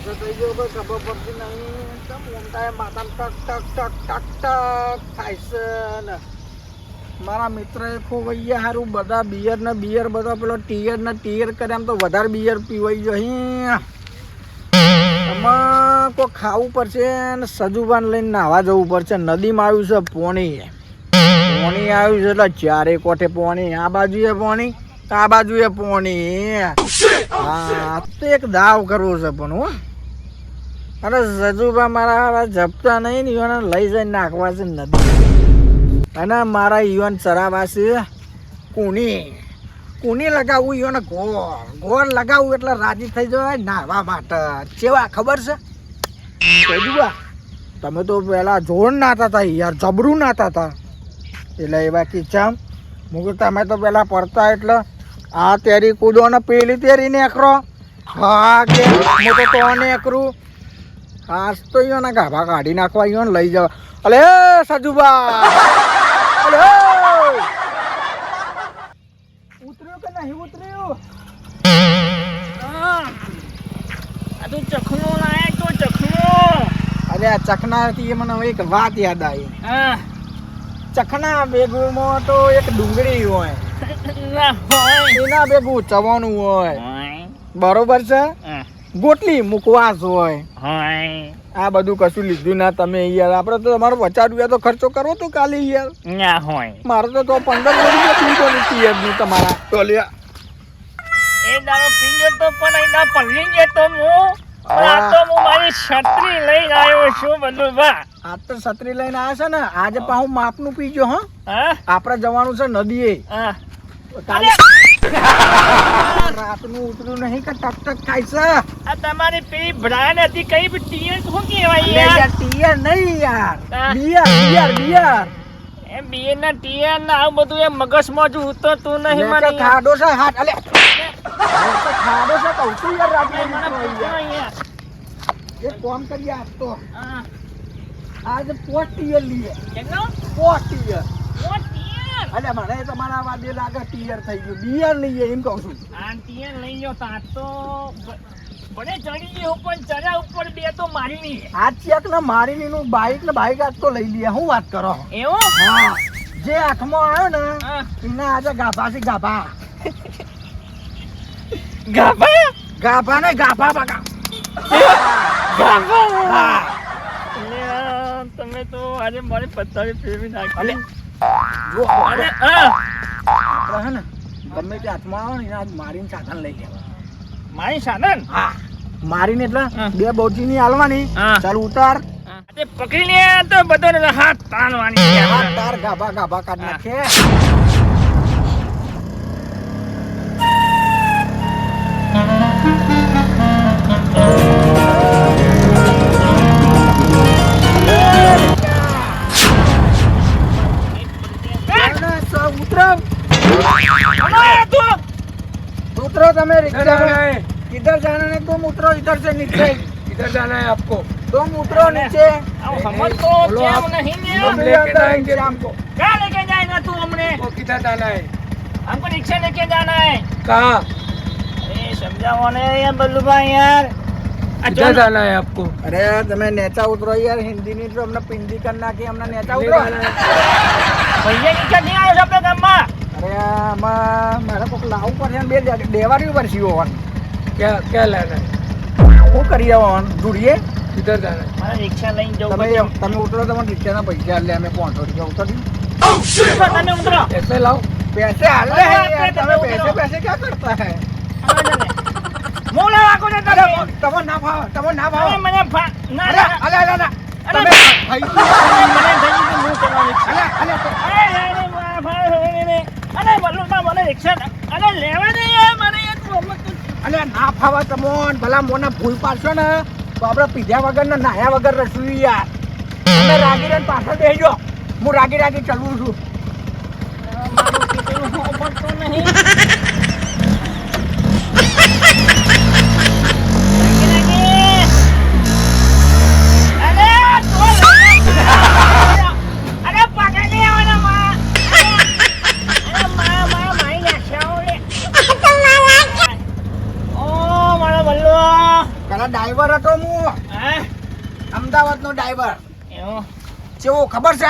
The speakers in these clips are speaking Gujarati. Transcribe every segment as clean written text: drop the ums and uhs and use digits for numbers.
નશો થઈ ગયો કોઈ ખબર પડતી નહીં. કેમ ઊંઘતા માથામાં ટક ટક ટક ટક ટક થાય છે ને. મારા મિત્ર એ ખોવાઈ સારું બધા બિયર બધા પેલો ટીયર કરે એમ તો વધારે બિયર પીવાઈ ગયો. આમાં કોઈ ખાવું પડશે ને સજુબાન લઈને નાહવા જવું પડશે. નદીમાં આવ્યું છે પોણી આવ્યું છે એટલે ચારે કોઠે પોણી. આ બાજુએ પોણી આ બાજુએ પોણી. હા તો એક દાવ કરવો છે પણ હો. અરે સજુબા મારા જપતા નહીં ને એને લઈ જઈને નાખવા છે નદી. અને મારા ઈવન ચરાવા છે કુની લગાવવું ઈવન ગોળ લગાવવું એટલે રાજી થઈ જાય નાહવા માટે. કેવા ખબર છે સજુબા તમે તો પેલા જોર નાતા હતા યાર, જબરું નાતા હતા. એટલે એવા કિચ્છા મૂકું તમે તો પેલા પડતા એટલે આ તેરી કૂદો ને પેલી તેરી નેકરો. હા કે હું તો નેકરું. આજ તો ઈયોને ગાભા કાઢી નાખવા ઈયોને લઈ જવા. અલે સજુબા અલે ઉતર્યું કે નહીં ઉતર્યું? આ તો ચખનો લાયક તો ચખનો. અરે આ ચખનાથી મને એક વાત યાદ આવી. ચખના ભેગુમાં તો એક ડુંગળી હોય એના ભેગું ચવાનું હોય બરોબર છે. ગોટલી મુકવાસ હોય. આ બધું કશું લીધું ના તમે યાર. આપડે તો તમારો 50 રૂપિયા તો ખર્ચો કરવો તો કાલે યાર. મારે તો 15 રૂપિયા નું તમારા ટોલિયા. એ દારો પીજો તો પણ એના પલ્લી જતો હું. આ તો હું મારી છત્રી લઈને આવ્યો છું બધું. આ તો છત્રી લઈને આવ્યા છે ને. આજે પાછું માપનું પીજો. હા આપડે જવાનું છે નદીએ. રાતનું ઉતરું નહીં કે ટક ટક થાય છે. આ તમારી પેલી બ્રાન્ડ હતી કઈ ટીયર શું કહેવાય યાર? ટીયર નહીં યાર, બિયર. એ બિયર ના ટીયર ના આવું બધું એ મગજમાં જ ઉતરતું નહીં મને. ખાડો છે હાથ. અલે ખાડો છે કહું છું યાર. રાતનું એક કામ કરીએ આજ તો. આજે 4 ટીયર લઈએ. કેટલો? 4 ટીયર. 4 ટીયર? અલે મને તમારા વાદે લાગે ટીયર થઈ ગયું. બિયર લઈએ એમ કહું છું. આ ટીયર લઈ ગયો તા તો બડે ચડી ગયો પણ ચડ્યા ઉપર બે તો મારી નહીં. આજ ચેક ને મારી નું બાઈક આજ તો લઈ લઈએ. હું વાત કરો? એવું? હા જે આંખમાં આવ્યો ને એને આજે ગાભા છે. ગાભા ને ગાભા બગા. હા તમે તો આજે મારી પથારી ફેરવી નાખી. અલે જો અરે હે ને ગમે તે હાથમાં આવે ને એને આજ મારીને સાધન લઈ લેવા. મારી સાધન? હા મારીને એટલે 2 બોચીની હાલવાની. ચાલ ઉતાર. પકડી લે તો બધો હાથ તાણવાની. હાથ તાર ગાભા કાઢ નાખે. उतरो તમે रिक्शा में. किधर जाना है तुम? उतरो इधर से नीचे. किधर जाना है आपको? तुम उतरो नीचे. हमन तो क्या नहीं है. हम लेके जाएंगे हमको. क्या लेके जाएगा तू हमने? वो किधर जाना है? हमको रिक्शा लेके जाना है. कहाँ? अरे समझाओ ने यार बल्लू भाई यार. किधर जाना है आपको? अरे તમે નેચા ઉતરો યાર. હિન્દી ની તો અમને પિંડી કરી નાખી. અમને નેચા ઉતરો. ભૈયા નીચે નહીં આવ્યો છે આપણે ગામમાં. अरे मारा को लाऊ पर है बे देवारी पर सी होन. क्या लेना है? वो करिए होन दूरिए. किधर जाना है? मारा रिक्शा લઈને જવું. તમે ઉતરો. તમે રિક્ષા ના પૈસા લે. અમે 500 રૂપિયા ઉતરી. તમે ઉતરો. ऐसे लाओ पैसे हाल ले यार. તમે पैसे क्या करता है? મોલા વાકો ને તમે ના ભાવ. મને ના અલે તમે ભાઈ મને થઈ ગયું હું કરવાની છે. અરે બલ્લુ માં મને રિક્ષા અરે લેવા દે યાર. મને યાર તું અલે ના ફાવા તમોન. ભલા મોને ભૂલ પાડશો ને તો આપણે પીધા વગર ને નાયા વગર રસુઈ યાર. તમે રાગીને પાછળ બેસજો. હું રાગી ચલવું છું. મારું કીધું હું પડતું નહીં. ડ્રાઈવર હતો અમદાવાદનો ડ્રાઈવર એવું કેવો ખબર છે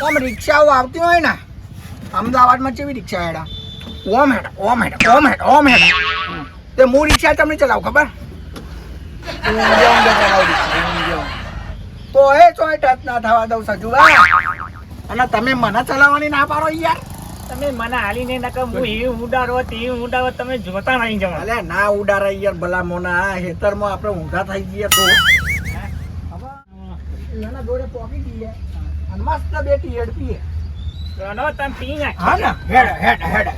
આમ રિક્ષાઓ આવતી હોય ને અમદાવાદમાં કેવી રિક્ષા હેડા ઓમ હેડા ઓમ હેડા ઓમ હેડા ઓમ હેડા તે હું રિક્ષા તમને ચલાવું ખબર તો એ ચોય ટચ ના થવા દઉં સજુબા અને તમે મને ચલાવવાની ના પાડો યાર તમે મને હાલીને નકર હું એવું ઉડાડો તેવું ઉડાડો તમે જોતા નહીં જવા અલે ના ઉડારે યાર ભલા મોના હેતરમાં આપણે ઊંઘા થઈ જઈએ તો એના દોડે પોકી જઈએ અને મસ્ત બેટી હેડ પીએ ચલો તમે પી નાખ હા ને હેડ હેડ હેડ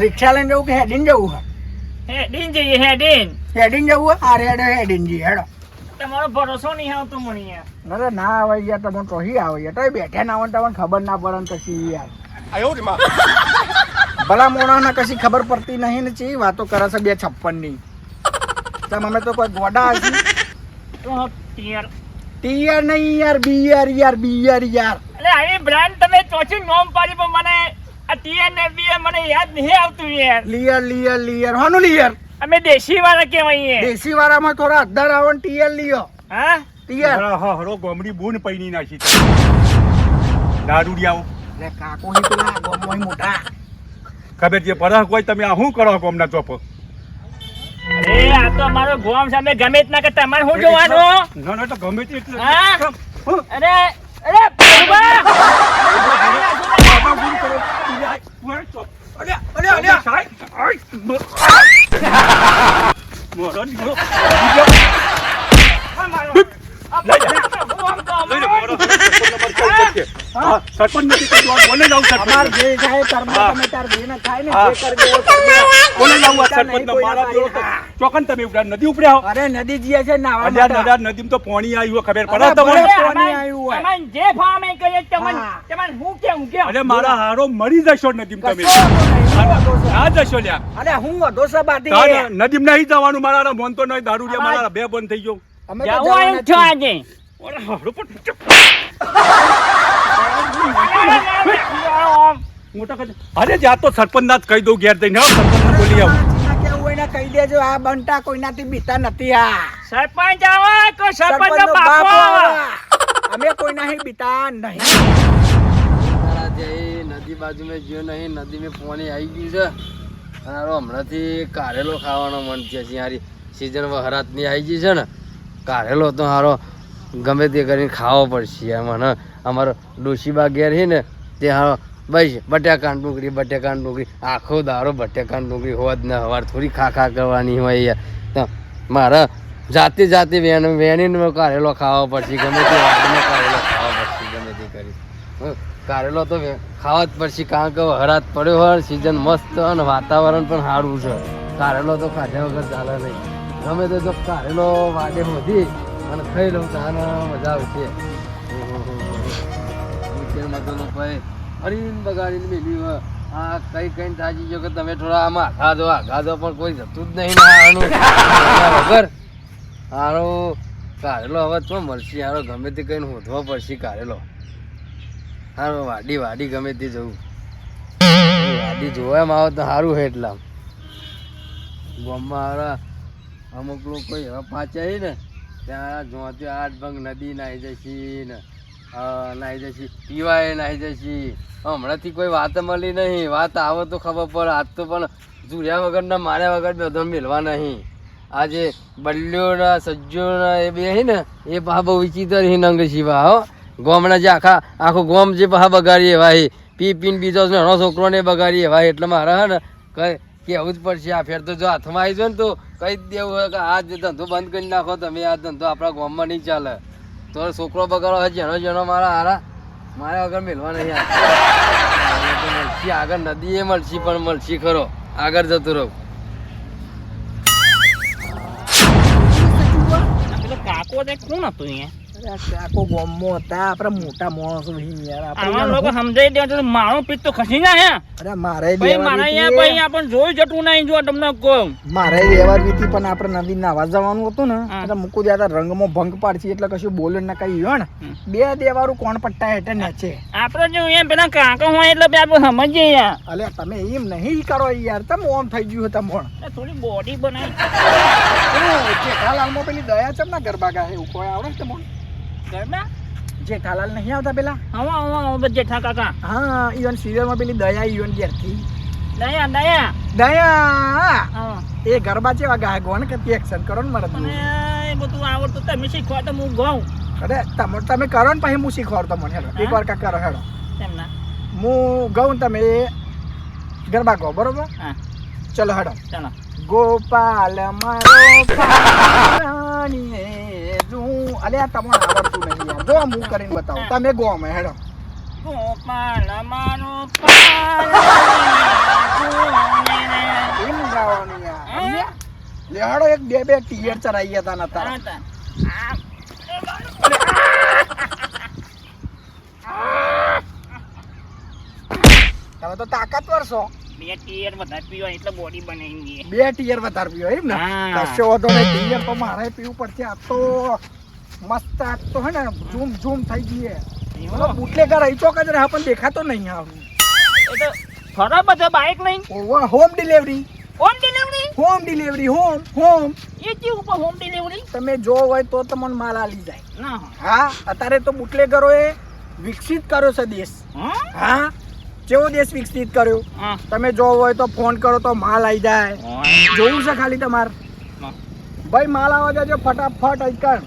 રિક્ષા લઈને જવું કે હેડીને જવું હેડીન જઈએ હેડીન હેડીને જવું આ રેડ હેડીને જઈએ હેડો તમારો ભરોસો નહીં આવતો મને યાર અરે ના આવે યાર તમે તો હી આવે યાર તો બેઠા ના આવે તમને ખબર ના પડે ને કશી યાર ભલા મોણાને કશી ખબર પડતી નહીં ને ચી વાતો કરે છે 256 ની તમે અમે તો કોઈ ગોડા હશે તો યાર ટીયર નહીં યાર બિયર યાર બિયર યાર એટલે આવી બ્રાન્ડ તમે ચોથી નોમ પાડી પણ મને આ ટીએન ને બીએ મને યાદ નહીં આવતું યાર લિયર લિયર લિયર હોનું લિયર અમે દેશી વાળા કહેવાય દેશી વાળામાં થોડા અદ્ધર આવે ને ટીયર લિયો હા ટીયર હરો ગોમડી બૂન પૈની નાખી દારૂડિયાઓ લે કાકો ની પેલા ગોમોય મોટા ખબર છે પરહ કોઈ તમે આ શું કરો ગોમના ચોપ અરે આ તો અમારો ગોમ સામે ગમે જ ના કે તમારે શું જોવાનું ના ના તો ગમે તે એટલે હા? અરે અરે બાબા! અરે અરે અરે સરપંચ નથી બોલે જાવ અમાર સરપંચ જે જાય કર્મ તમે તાર ભઈને થાય ને હા. જે કરજો એ કરજો. બોલે જાવ સરપંચ નહીં કોઈ મારા ના જોડો પાડે. ચોકન તમે ઉપડ્યા નદી ઉપડ્યા હો અરે નદી જીએ છે નાવા અલ્યા માટે. નડા નદીમાં તો પાણી આવ્યું ખબર અરે પડે તમને ભલે. અરે પાણી આવ્યું હોય. અમારે જે ફામે કહીએ તમને હા. તમને હું કેમ અરે મારા હારો મરી જશો નદીમાં તમે કશો નહીં, હું વધો છે. ના જશો લ્યા અરે હું વધો છે બાથી તારે નદીમાં નહીં જવાનું મારા મોન તો નહીં દારૂડિયા મારા બે બંધ થઈ ગયો અમે તો જાવું જવાના આવ્યું છો જ આજે અરે હારો પણ મોટા કહે અરે જા તો સરપંચ ના જ કહી દઉં ઘેર જઈને સરપંચ ને બોલી આવું છીએ. કેવું હોય ને કહી દેજો આ બંટા કોઈનાથી બીતા નથી આ સરપંચ આવા કો સરપંચ સરપંચનો બાપો બાપ આવા. આવા. અમે કોઈનાથી બીતા નહીં તારા જે નદી બાજુ મેં જ્યો નહીં નદી મેં પાણી આવી ગયું છે અને હારો હમણાંથી કારેલો ખાવાનો મન છે હારી સિઝન વહરાતની આવી ગઈ છે ને કારેલો તો હારો ગમે તે કરીને ખાવો પડશે મને અમારો ડોશીબા ઘેર છે ને તે હારો બસ બટાકાની ડુંગળી આખો દારો બટાકાની ડુંગળી હોવા જ ના હવાર થોડી ખા કરવાની હોય યાર તો મારે જાતે વેણીને કારેલો ખાવો પડશે ગમે તે વાડીને કારેલો ખાવો પડશે ગમે તે કરી કારેલો તો ખાવા જ પડશે કારણ કે હરાત પડ્યો હોય સિઝન મસ્ત અને વાતાવરણ પણ સારું છે કારેલો તો ખાધ્યા વગર ચાલે નહીં ગમે તે જો કારેલો વાડે હોધી અને ખાઈ લઉં તો આને મજા આવશે ભાઈ હરીને બગાડીને મેલ્યું હોય આ કઈ થાજી ગયો કે તમે થોડા આમાં આઘા દો પણ કોઈ જતું જ નહીં ને આનું વગર હારો કારેલો હવે તો મળશે હારો ગમે તે કઈને હોધવો પડશે કારેલો હારો વાડી ગમે તે જવું વાડી જોવામાં આવે તો સારું હોય એટલા ગામમાં હારા અમુક લોકો એવા પાછા છે ને ત્યાં જોતી 8 ભંગ નદી નાહી જશે ને નાહી જશે પીવાય નાહી જશે હમણાંથી કોઈ વાત મળી નહીં વાત આવે તો ખબર પડે આજ તો પણ જુર્યા વગરના માર્યા વગર બધો મેળવા નહીં આજે બલ્યોના સજ્જોના એ બે છે ને એ પા બહુ વિચિત્ર નંગ શિવા હો ગોમના જે આખું ગોમ જે પા બગાડી એવા પીને બીજો નાનો છોકરોને બગાડી એવા એટલે મારે હે ને કઈ કેવું જ પડશે આ ફેર તો જો હાથમાં આવી જાય ને તો કહી જ દેવું હોય કે આ ધંધો બંધ કરી નાખો તમે આ ધંધો આપણા ગામમાં નહીં ચાલે તો છોકરો બગાડો હોય જેનો મારા હારા મારા વગર મેળવા નહીં મળશે આગળ નદી એ મળશે પણ મળશે ખરો આગળ જતું રહું પેલો કાકો તે કોણ હતું અહીંયા અરે કાકો ગોમમાં હતા આપણે મોટા માણસો અહીં યાર આવા લોકો આપણે સમજાઈ દે તો મારો પીત તો ખસી ના હે અરે મારે ભાઈ મારા અહીંયા ભાઈ આપણને જોઈ જતું નહીં જો તમને કહું મારે વ્યવહાર હતી પણ આપણે નદી નાવા જવાનું હતું ને હા. એટલે મૂકું ત્યાં રંગમાં ભંગ પાડશે એટલે કશું બોલે ના કઈ હોય ને બે દેવારું કોણ પટ્ટા હેઠે નેચે આપણે જો એમ પેલા કાકા હોય એટલે બે આપણે સમજીએ યાર અલે તમે એમ નહીં કરો યાર તમે ઓમ થઈ ગયું હતા મોણ થોડી બોડી બનાવી જેઠાલાલમાં પેલી દયા ચમ ના ગરબા ગાય એવું કોઈ આવડે છે મોણ ઘરમાં જેઠાલાલ નહીં આવતા પેલા હવા હવા જેઠા કાકા હા ઈવન સિરિયલમાં પેલી દયા ઈવન ઘેરથી દયા દયા દયા હા એ ગરબા જેવા ગાય ગોણ કે એક્શન કરો ને મારે મને એ બધું આવડતું તમે શીખવા તો હું ગાઉં અરે તમે કરો ને પછી હું શીખવાડતો મને હેડો એક વાર કાકા કરો હેડો તેમના હું ગાઉં તમે ગરબા ગાઓ બરોબર હા ચલો હેડો ચાલો ગોપાલ મારો પાણીએ જું અલ્યા તમને આવડતું નહીં યાર જો હું કરીને બતાવું તમે ગો અમે હેડો ગોપાલ મારો એમ ગાવાનું યાર લે હેડો એક બે ટીયર ચરાઈ હતા નતા તમે તો તાકાતવર છો બે ટીયર વધારે પીવા એટલે બોડી બનાવી દઈએ બે ટીયર વધારે પીવો એમ ને હા. કશો વાંધો નહીં ટીયર તો મારે પીવું પડશે આ તો મસ્ત આ તો હે ને ઝૂમ ઝૂમ થઈ ગઈ બોલો બુટલેગર અહીં ચોક જ રહે પણ દેખાતો નહીં આવું એ તો ખરાબ હતો બાઇક લઈને ઓવા home delivery home delivery home delivery home એ કેવું ઉપર હોમ ડિલિવરી તમે જો હોય તો તમને માલ આલી જાય ના હા અત્યારે તો બુટલેગરોએ વિકસિત કર્યો છે દેશ હા હા કેવો દેશ વિકસિત કર્યો હા તમે જો હોય તો ફોન કરો તો માલ આવી જાય જોવું છે ખાલી તમારે હા. ભાઈ માલ આવવા દેજો ફટાફટ આઈકન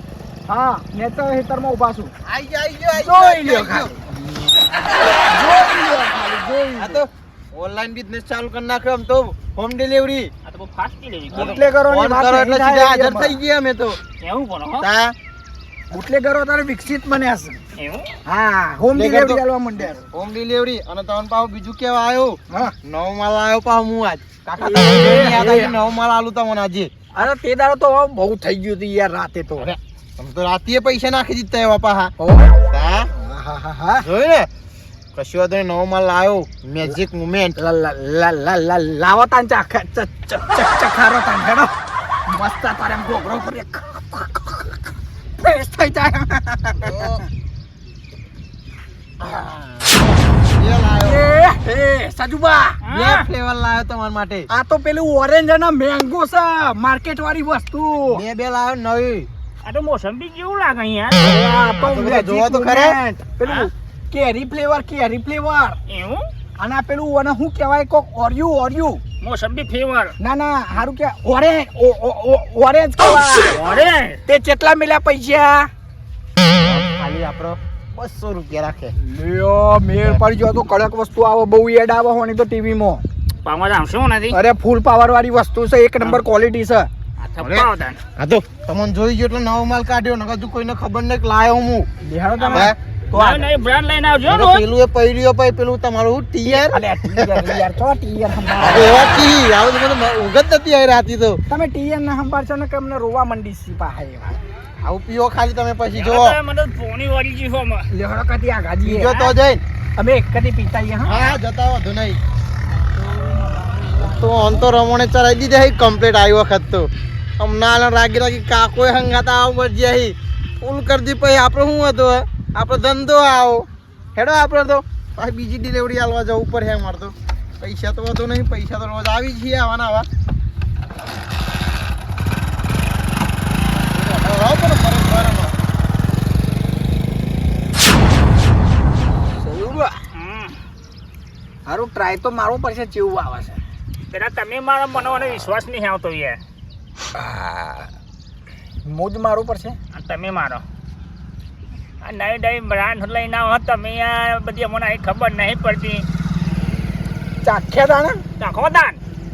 હા નેચર હેતરમાં ઊભા છું આઈ ગયો જોઈ લ્યો ખાલી જોઈ લ્યો ખાલી જોઈ આ લ્યો. તો ઓનલાઈન બિઝનેસ ચાલુ કરી નાખ્યો આમ તો હોમ ડિલિવરી આ તો બહુ ફાસ્ટ ડિલિવરી બુટલેગરોની વાત કરો નહીં એટલે થાય સીધા હાજર એમાં. થઈ ગયા અમે તો એવું બોલો હો તા બુટલેગરો તારે વિકસિત બન્યા છે એવું હા હોમ બુટલેગર ડિલિવરી તો- ચાલવા માંડ્યા છે. હોમ ડિલિવરી અને તમને પાછું બીજું કેવા આવ્યો હા નવો માલ આવ્યો પાછું હું આજ કાકા એ, તમને જોઈને યાદ એ, આવ્યું, નવો માલ આલું તમને આજે અરે તે દાડો તો બહુ થઈ ગયું હતું યાર રાતે તો અરે તમે તો રાતે પૈસા નાખી દીધા એવા પાહા ઓ, તા હા, હા, હા. જોયું ને કશું વાંધો નહીં, નવો માલ આવ્યો મેજિક મુમેન્ટ લાવો તાન ચખારો તાન હેડો મસ્ત તારે એમ ગોગરો કરે ફ્રેશ થઈ જાય એ સજુબા બે હા. ફ્લેવર લાવ્યો તમારા માટે આ તો પેલું ઓરેન્જ અને મેંગો છે માર્કેટ વાળી વસ્તુ બે લાવ્યો નવી આ તો મોસંબી જેવું લાગે યાર આ તો આ તો બધા magic જોવો તો ખરા. moment. પેલું કેરી ફ્લેવર એવું અને આ પેલું અને શું કહેવાય કોક ઓરિયું મોસંબી ફ્લેવર ના હારું કે ઓરેન્જ કહેવાય અરે તે કેટલા મળ્યા પૈસા ખાલી આપણો 200 રૂપિયા રાખે લ્યો મેળ પડી ગયો તો કડક વસ્તુ આવે બહુ એડ આવે હોની તો ટીવી માં પાવા આવશું નથી અરે ફૂલ પાવર વાળી વસ્તુ છે એક નંબર ક્વોલિટી છે આ થપ્પા હતા હા તો તમને જોઈ ગયો એટલે નવો માલ કાઢ્યો નકર તું કોઈને ખબર નહીં કે લાયો હું દેખાડો તમે હે? તો નવી નવી બ્રાન્ડ લઈને આવજો નકર રોજ પેલું એ પૈડ્યો પછી પેલું તમારું ટીયર અલે ટીયર યાર તો ટીયર સંભાળ એવા કી આવું તો મને ઊંઘ જ નથી આવી રાતી તો તમે ટીયર ના સંભાળશો ને કે અમને રોવા મંડી સી પાહે આવું પીવો ખાલી તમે પછી જો મને પોણી વાળી જી ફોમાં લેહડો કદી આ ગાજી પીજો તો જઈને અમે એક કદી પીતા આઈએ હા હા જતા વધુ નહીં તો ઓન તો રમણે ચરાઈ દીધે હી કમ્પ્લીટ આવી વખત તો હમણાં રાગી કાકોએ હંગાતા આવ મરજી હી ફૂલ કરી દી પછી આપણે શું હતું હે? આપણો ધંધો આવો હેડો આપણે તો પાછી બીજી ડિલિવરી આલવા જવું પડે હે મારે તો પૈસા તો વધુ નહીં પૈસા તો રોજ આવી છીએ આવાના આવા રાવ પણ ફરક ફરક હારું ટ્રાય તો મારવો પડશે જેવું આવે છે પેલા તમે મારા મને વિશ્વાસ નહીં આવતો યાર મોજ મારવું પડશે આ તમે મારો આ નવી નવી બ્રાન્ડ લઈને આવો તમે યાર બધી અમને અહીં ખબર નહીં પડતી ચાખ્યા તા ને નાખો દાન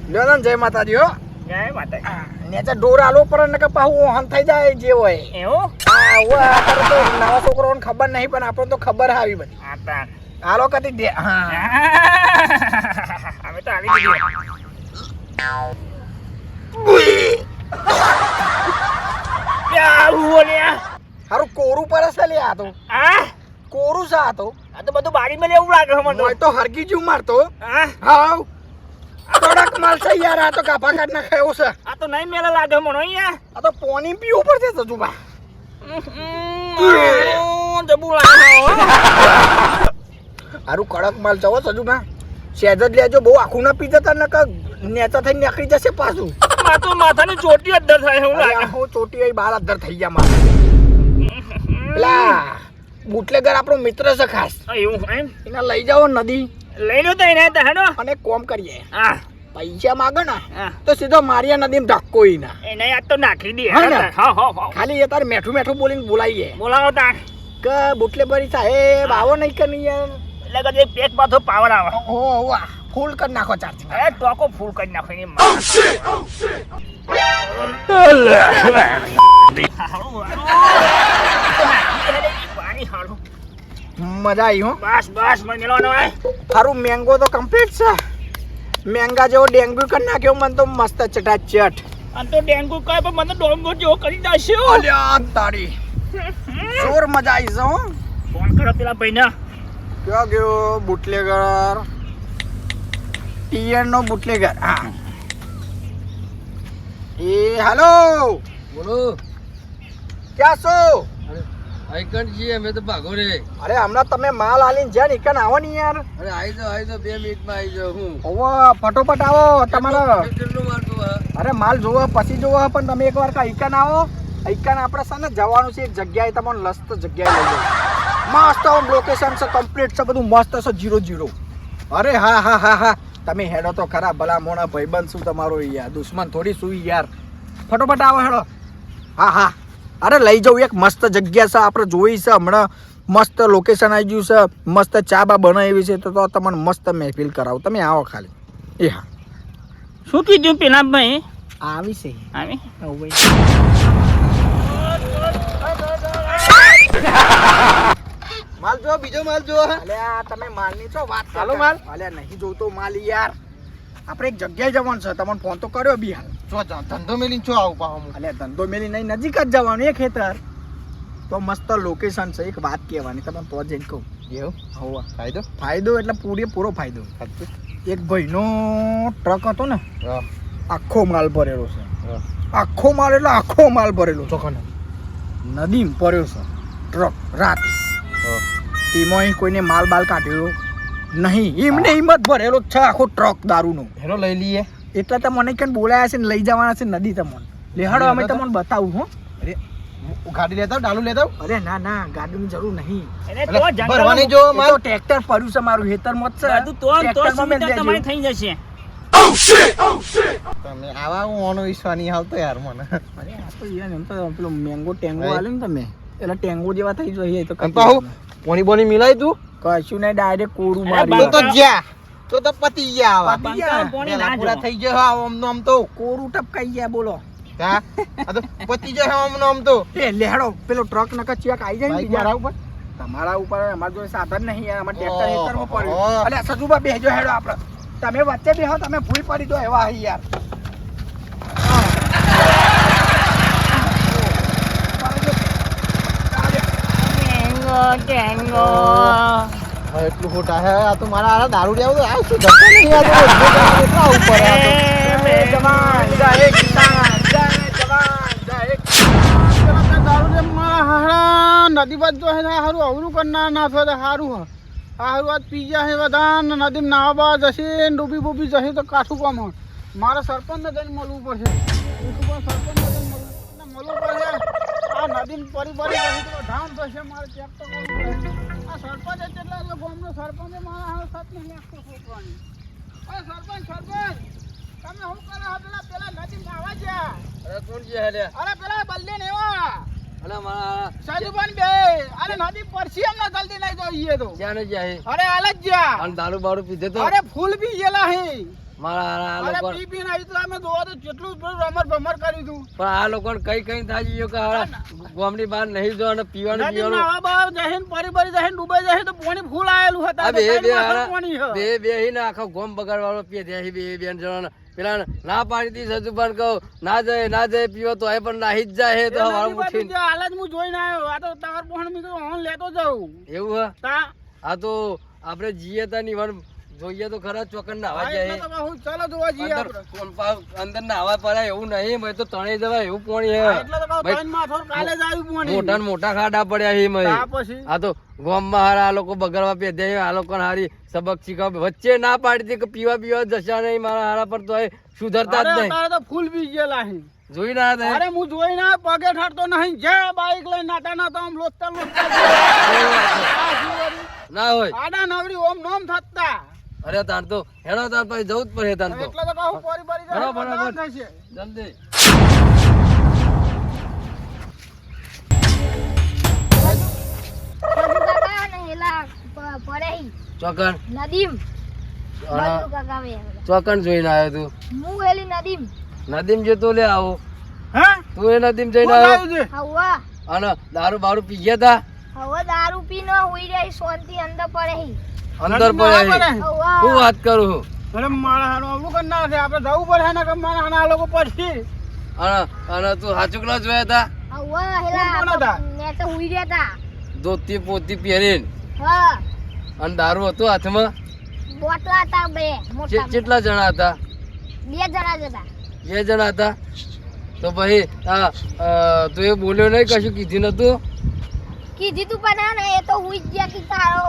લ્યો ને જય માતાજી હો જય માતા નેચા ડોર આલો પર ને કે પાહુ ઓહન થઈ જાય જે હોય એવું આ ઓવા આપણે તો નવા છોકરાઓને ખબર નહીં પણ આપણે તો ખબર આવી બધી આ તાન આલો કદી દે હા અમે તો આવી ગયું બોલ્યા હારું કોરું પર હશે લે આ તો આ કોરું છે આ તો આ તો બધું બારીમાં લેવું લાગે છે મને મોય તો હરગી જ્યું મારતો હા હાવ કડક માલ છે યાર આ તો કાપા કાઢ નાખે એવું છે આ તો નહીં મેલા લાગે મને અહીંયા આ તો પોની પીવું પડશે સજુબા જબુ લાગે હારું કડક માલ છે હો સજુબા સહેજ જ લેજો બહુ આખું ના પી જતા ને કે નેતા થઈને નીકળી જશે પાછું તો માથાની ચોટી અદ્દર થાય એવું અરે લાગે આ હું ચોટી આઈ બાર અદ્ધર થઈ ગયા મારે પેલા બુટલેગર આપણો મિત્ર છે ખાસ એવું એમ એને લઈ જાઓ નદી લઈ લો તો એને તો હેડો અને કોમ કરીએ હા પૈસા માગે ને હા તો સીધો મારિયા નદીમાં ધક્કો ઈ ના એને યાદ તો નાખી દે હા ને? હા હા હા ખાલી એ તારે મેઠું મેઠું બોલીને બોલાઈએ બોલાવો તા કે બુટલેબરી સાહેબ આવો નહીં કે નહીં યાર એટલે કે પેટ પાછો પાવર આવે ઓ વાહ ફૂલ કરી નાખો ચાર્જ અરે ટોકો ફૂલ કરી નાખો એની મજા આવી હો બસ બસ મને મેળવાનો હોય સારું મેંગો તો કમ્પ્લીટ છે મેંગા જેવો ડેન્ગ્યુ કરી નાખ્યો મને તો મસ્ત ચટાચટ આ તો ડેન્ગુ કાય પણ મને ડોંગો જેવો કરી નાખ્યો અલ્યા તારી જોર મજા આવી છે હો ફોન કરો પેલા ભાઈને કયો ગયો બુટલેગર ટીયર નો બુટલેગર હા એ હાલો બોલો ક્યાં છો આઈકન છીએ અમે તો ભાગો રે અરે હમણાં તમે માલ આલીને જ્યાં નીકળ આવો ને યાર અરે આવી જાઓ 2 મિનિટમાં આવી જાઓ હું ઓવો ફટોફટ આવો તમારો કેટલું મારતું હા અરે માલ જોવો પછી જોવો પણ તમે એકવાર ઈકાન આવો ઈકાન આપણે છે ને જવાનું છે એક જગ્યાએ તમને લસ્ત જગ્યાએ લઈ જાવ મસ્ત લોકેશન છે કમ્પ્લીટ છે બધું મસ્ત છે 0-0 અરે હા હા હા હા તમે હેડો તો ખરા ભલા મોણા ભાઈબંધ શું તમારો યાર દુશ્મન થોડી શું યાર ફટોફટ આવો હેડો હા હા અરે લઈ જાઉં એક મસ્ત જગ્યા છે આપણે જોઈ છે હમણાં મસ્ત લોકેશન આવી ગયું છે મસ્ત ચા બા બનાવી છે તો તમને મસ્ત મહેફિલ કરાવું તમે આવો ખાલી એ હા શું કીધું પેલા ભાઈ આવી છે આવી માલ જો બીજો માલ જો અલ્યા તમે માલની છો વાત ચાલો માલ અલ્યા નહીં જોતો માલ યાર આપણે એક જગ્યાએ જવાનું છે તમને ફોન તો કર્યો બી હાલ જો ધંધો મેલીને છો આવું પાહો અલ્યા ધંધો મેલી નહીં નજીક જ જવાનું એ ખેતર તો મસ્ત લોકેશન છે એક વાત કહેવાની તમને તો જઈને કહું એવું હોવા ફાયદો એટલે પૂરો ફાયદો એક ભાઈનો ટ્રક હતો ને આખો માલ ભરેલો છે આખો માલ એટલે આખો માલ ભરેલો ચોખ્ખો નદીમાં પડ્યો છે ટ્રક રાતે તેમાં કોઈને માલ બાલ કાઢ્યો નહીં એમને હિંમત ભરેલો જ છે આખો ટ્રક દારૂનો એનો લઈ લઈએ એટલે તો મને કેમ બોલાયા છે ને લઈ જવાના છે નદી તમને લેહાડો અમે તમને બતાવું હો અરે ગાડી લેતા ડાલુ લેતા અરે ના ના ગાડીની જરૂર નહીં એને તો ભરવાની જો મારું ટ્રેક્ટર પડ્યું છે મારું ખેતરમાં જ છે બધું તો સુવિધા તમારી થઈ જશે તમે આવા હું ઓનો વિશ્વાસ નહીં આવતો યાર મને અરે આ તો યાર એમ તો પેલો મેંગો ટેંગો આલે ને તમે એટલે ટેંગો જેવા થઈ જોઈએ તો પોની બોની મિલાય તું કશું નહીં ડાયરેક્ટ કોરું મારી તો જ્યા તો પતી ગયા પૂરા થઈ ગયો આમ તો કોરું ટપકાઈ ગયા બોલો હા આ તો પતી જાય આમ તો એ લેહડો પેલો ટ્રક નકા ચેક આવી જાય ને બીજા ઉપર તમારા ઉપર અમાર જોડે સાધન નહીં યાર અમાર ટ્રેક્ટર હેતરમાં પડ્યું અલે સજુબા બેહજો હેડો આપણે તમે વચ્ચે બેહો તમે ભૂઈ પડી તો એવા હી યાર ટેંગો એટલું ખોટા હે આ તો મારા આ દારૂ લેવું તો આ શું ધક્કો નહીં આ એટલા ઉપર આ તો જવાન જય કિસાન જય જવાન જય કિસાન દારૂ લે મારા હારા નદી બાદ જો હે હારું અવરું કરના ના થો હારું આ હારું આજ પી ગયા હે બધા નદી નાવા જશે ડૂબી બૂબી જશે તો કાઠું કામ હો મારા સરપંચ ને જઈને મળવું પડશે સરપંચ ને મળવું પડશે આ નદી પરી જશે તો ધામ થશે મારે ચેક તો કરવું પડશે આ સરપંચ કેટલા છે ગામનો સરપંચ મારા હાલ સાથ નહીં નાખતો છોકરાની અરે સરપંચ તમે શું કરો પેલા નદી નાવા ગયા અરે કોણ છે હેલે અરે પેલા બલ્લે નેવા અરે મારા સાજુબાન બે અરે નદી પરસી અમને જલ્દી લઈ જઈએ તો ક્યાં ને જાય અરે હાલ જ જા અને દારૂ બારૂ પીધે તો અરે ફૂલ બી ગયેલા હે મારા હારા આ અરે લોકો પી પીને આવી તો અમે જોવા તો કેટલું બધું રમર ભમર કર્યું તું. પણ આ લોકોને કઈ કઈ થાય છે કે હારા ગામની બહાર નહીં જો અને પીવાનું નદી પીવાનું નાવા બાવા જહીને પરી પરી જહીને ડૂબાઈ જશે તો પાણી ફૂલ આયેલું હતા. આ બે તો બે ત્રણ હારા માથે પાણી છે. બે હી ને આખો ગોમ બગાડવાળો પીએ ત્યાં બે બે જણા પેલા ના પાડી દી સજુ પણ કહું ના જાય પીવો તો એ પણ નાહી જ જાય તો એ હવારે નદી બાજુ ઉઠીને જે હાલત હું જોઈને આવ્યો. આ તો તમાર પાણી મેં કીધું ઓન લેતો જાઉં. એવું હે તા આ તો આપણે જઈએ તા ની વન જોઈએ તો ખરા ચોકન નાવા હા, જાય એટલે તો કહું, ચાલો જોવા જઈએ અંદર આપણે. અંદર નાવા પડાય એવું નહીં મેં તો તણાઈ જવાય એવું પાણી હે એટલે તો કહું, ત્રણ માથો કાલે જ આવ્યું પાણી. મોટા ને મોટા ખાડા પડ્યા છે એમાં. તા પછી આ તો ગામમાં હારા આ લોકો બગાડવા પેદે આ લોકોને હારી સબક શીખવા વચ્ચે ના પાડી દે કે પીવા જશા નહીં મારા હારા પર તો એ સુધરતા જ અરે નહીં અત્યારે તો ફૂલ પી ગયેલા છે. જોઈ ના થાય અરે હું જોઈને આવ્યો, પગે ઠારતો નહીં. જે બાઈક લઈને નાતા આમ લોચતા ના હોય આડા નવરી ઓમ નોમ થતા. અરે તાર તો હેડો તાર પછી જવું જ પડે તાર તો એટલે તો કહું પોરી પોરી જાય, બરાબર, બરાબર. બધા થશે. જલ્દી કાકા ને હેલા પડે ચોકન નદીમ હા, બદલુ કાકા વે ચોકન જોઈને આવ્યો તું હું હેલી નદીમ નદીમ જતો લે આવો હા? તું એ નદીમ જઈને કોણ આવ્યો આવ્યું છે? હવા અને દારૂ બારૂ પી ગયા તા હવે દારૂ પીનો હુઈ રહી શાંતિ અંદર પડે અંદર નદીમાં ના પડ્યા પડે. હવા હું વાત કરું અરે મારા હારું આવડું કરી ના છે. આપણે જવું પડે ને કે મારા હાના આ લોકો પછી. અને તું હાચુકલા જોયા તા હવા કોણ હતા? હેલા ને તો હુઈ રહ્યા તા ધોતી પોતી પહેરીને હા અને દારૂ હતો હાથમાં બોટલા હતા બે મોટા કેટલા જણા હતા બે જણા જ હતા 2 જણા હતા તો ભાઈ તું એ બોલ્યો નહીં કશું કીધું નતું કીધી તું પણ ને એ તો હુઈ જ ગયા કે તારો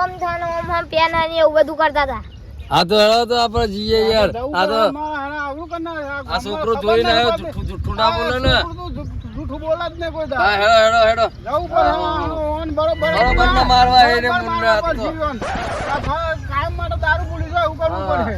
ઓમ થાનો ઓમ પેના ને એવું બધું કરતા હતા હા તો હેડો તો આપણે જઈએ યાર જવું આ તો પડે, મારા હાના આવડું કરી ના છે. આ છોકરો ખબર જોઈને નહીં આવ્યો પડતી. જૂઠું ના બોલે ને આ છોકરું તો જૂઠું બોલે જ નહીં કોઈ દાડો. હા હેડો જવું પડે, હાનું ઓન બરોબર બરોબર ને મારવા એને બરોબર મુન્ના મારવા તો. પડશે ઓન. આ કાયમ માટે દારૂ ભૂલી જાય એવું કરવું હા. પડે.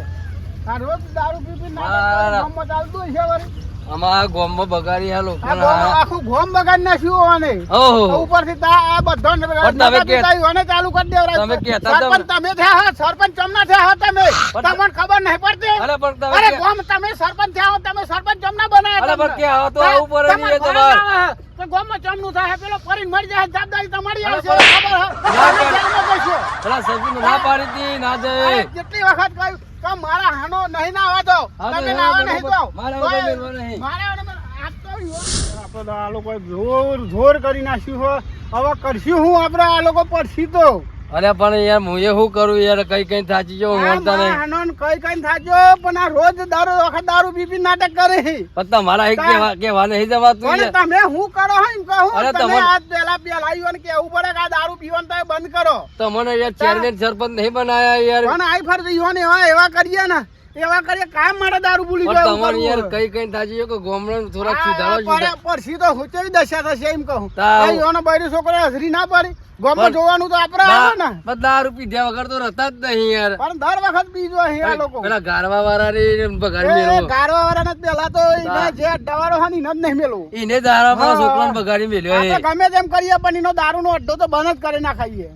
આ રોજ દારૂ પી પી હા. ગામમાં ચાલતું હશે વળી. અમારા ગામમાં બગાડી આ લોકો આ ગામમાં આખું ગોમ બગાડી નાખ્યું હોને. ઓહો ઉપરથી આ બધાને પણ તમે નતા કે- પીતા હોને ચાલુ કરી દેવરાય. તમે કહેતા હતા સરપંચ તમે થયા હો, સરપંચ ચમના થયા હો તમે. પણ- તમને ખબર નહીં પડતી? અરે પણ તમે અરે કે- ગોમ તમે સરપંચ થયા હો, તમે સરપંચ ચમના બનાયા અરે પણ તમને. કે આવો તો આવું પડે તમારે નહીં એ ઘરે તમારે. ના આવે. તો ગોમમાં ચમનું થાય પેલો ફરીને મરી જાય જવાબદારી તમારી અરે આવશે પણ- ખબર હે? ના તમે પણ- ધ્યાનમાં જશો. પેલા સજીને ના પાડી હતી ના અરે જાય કેટલી વખત કહ્યું કે મારા હાનો નહીં નાવા દો. હા તો તમે હા, નાવા બરોબર. નહીં દો. મારા તોય વગર મેળવા નહીં. મારા વગર આજ તો આપણે તો આ લોકો જોર કરી નાખ્યું હોય. હવે કરશું હું આપણે આ લોકો પડશી તો અરે પણ યાર હું એ શું કરું યાર કઈ થાચી જો મળતા નહીં આનંદ કઈ થાજો પણ આ રોજ દારૂ વખત દારૂ પી પી નાટક કરે છે. પણ તમારા એક કેવા નહીં જવાતું પણ યાર. તમે હું કરો હો એમ કહું અરે તમે તમારે- આજ પેલા આવ્યું ને કેવું પડે કે આ દારૂ પીવાનું તમે બંધ કરો. તમને યાર ચેરમેન સરપંચ નહીં બનાયા યાર પણ આઈ ફર યુવાન એવા કરીએ ને એવા કરીએ કાયમ માટે દારૂ ભૂલી પણ જાય તમારે યાર કઈ થાચી જો કે ગામડાનું થોડાક સુધારો જોઈએ. પરસી તો હુચેવી દશા થશે એમ કહું. તાવ. આ યુવાનો બૈરી છોકરા હાજરી ના પાડી ગામમાં જોવાનું તો આપણે આવે ને. પણ દારૂ પીધા વગર તો રહેતા જ નહીં યાર. પણ દર વખત બીજો અહીં આ લોકો પેલા ગારવા વાળા રે બગાડી મેળવો ગારવા વાળાને પેલા તો એના જે અડ્ડાવાળો હોય ને એને જ નહીં મેળવું. એને દારા પર હા. છોકરાને બગાડી મેલ્યો આપણે એ. ગમે તેમ કરીએ પણ એનો દારૂનો અડ્ડો તો બંધ જ કરી નાખાઈએ.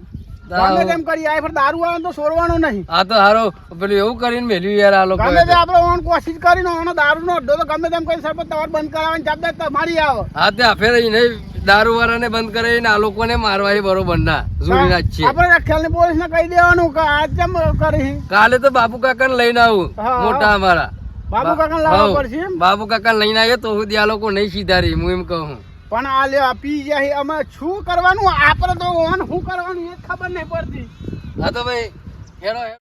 ગમે તેમ કરીએ આ ફર દારૂ વાળાને તો છોડવાનો નહીં. આ તો હારો પેલું એવું કરીને મેલ્યું યાર આ લોકો ગમે તે આપણે ઓન કોશિશ કરીને ઓનો દારૂનો અડ્ડો તો ગમે તેમ કરી સરપંચ તમારે બંધ કરાવવાની જવાબદારી તમારી આવે. હા તે આફેર એને દારૂ વાળાને બંધ કરે ને આ લોકોને મારવા એ બરોબર ના જોડી ના જ છે. આપણે રખેલની પોલીસને કહી દેવાનું કે આ કેમ કરી. કાલે તો બાપુ કાકા ને લઈને આવું હા. મોટા અમારા બાબુ કાકાને લાવવા હા. પડશે એમ? બાપુ કાકા લઈને આવ્યો તો સુધી આ લોકો નહીં સુધારી હું એમ કહું. પણ આ લે પી જાય અમે શું કરવાનું આપણે તો ઓન શું કરવાનું એ જ ખબર નહીં પડતી. હા તો ભાઈ હેડો હેડો.